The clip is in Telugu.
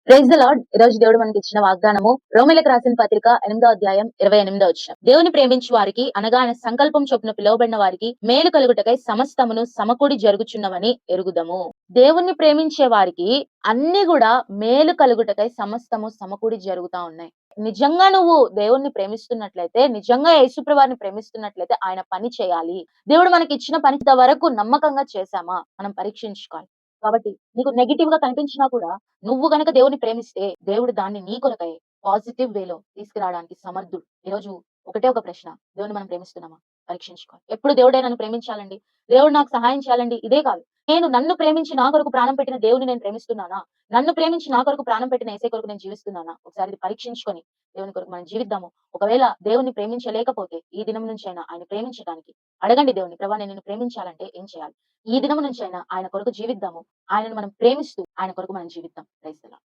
Praise the lord. ఈ రోజు దేవుడు మనకి ఇచ్చిన వాగ్దానము రోమీయులకు రాసిన పత్రిక 8వ అధ్యాయం 28వ వచనం. దేవుని ప్రేమించు వారికి అనగా ఆయన సంకల్పం చొప్పున పిలువబడిన వారికి మేలు కలుగుటకై సమస్తమును సమకూడి జరుగుచున్నవని ఎరుగుదము. దేవుణ్ణి ప్రేమించే వారికి అన్ని కూడా మేలు కలుగుటకై సమస్తము సమకూడి జరుగుతా ఉన్నాయి. నిజంగా నువ్వు దేవుణ్ణి ప్రేమిస్తున్నట్లయితే, నిజంగా యేసుప్రభువారిని ప్రేమిస్తున్నట్లయితే ఆయన పని చేయాలి. దేవుడు మనకి ఇచ్చిన పని వరకు నమ్మకంగా చేశామా మనం పరీక్షించుకోవాలి. కాబట్టి నీకు నెగెటివ్ గా కనిపించినా కూడా నువ్వు గనక దేవుడిని ప్రేమిస్తే దేవుడు దాన్ని నీ కొరకై పాజిటివ్ వేలో తీసుకురావడానికి సమర్థుడు. ఈరోజు ఒకటే ఒక ప్రశ్న, దేవుడిని మనం ప్రేమిస్తున్నామా? పరీక్షించుకోవాలి. ఎప్పుడు దేవుడే నన్ను ప్రేమించాలండి, దేవుడు నాకు సహాయం చేయాలండి ఇదే కాదు. నేను నన్ను ప్రేమించి నా కొరకు ప్రాణం పెట్టిన దేవుడిని నేను ప్రేమిస్తున్నానా? నన్ను ప్రేమించి నా కొరకు ప్రాణం పెట్టిన యేసయ్య కొరకు నేను జీవిస్తున్నానా? ఒకసారి ఇది పరీక్షించుకొని దేవుని కొరకు మనం జీవిద్దాము. ఒకవేళ దేవుణ్ణి ప్రేమించలేకపోతే ఈ దినం నుంచైనా ఆయన ప్రేమించడానికి అడగండి దేవుని, ప్రభా నేను నిన్ను ప్రేమించాలంటే ఏం చేయాలి? ఈ దినం నుంచైనా ఆయన కొరకు జీవిద్దాము. ఆయనను మనం ప్రేమిస్తూ ఆయన కొరకు మనం జీవిద్దాం. Praise the lord.